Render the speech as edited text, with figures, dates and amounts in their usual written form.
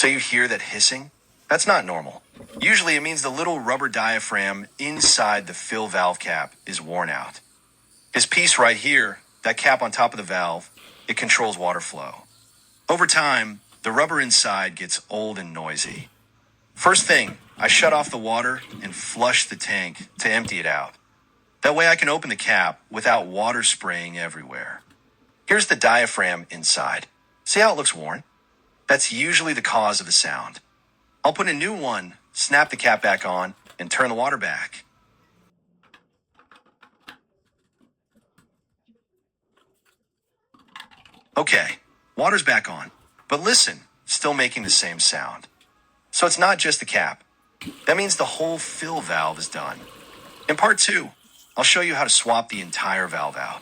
So you hear that hissing? That's not normal. Usually it means the little rubber diaphragm inside the fill valve cap is worn out. This piece right here, that cap on top of the valve, it controls water flow. Over time, the rubber inside gets old and noisy. First thing, I shut off the water and flush the tank to empty it out. That way I can open the cap without water spraying everywhere. Here's the diaphragm inside. See how it looks worn? That's usually the cause of the sound. I'll put a new one, snap the cap back on, and turn the water back. Okay, water's back on. But listen, still making the same sound. So it's not just the cap. That means the whole fill valve is done. In part 2, I'll show you how to swap the entire valve out.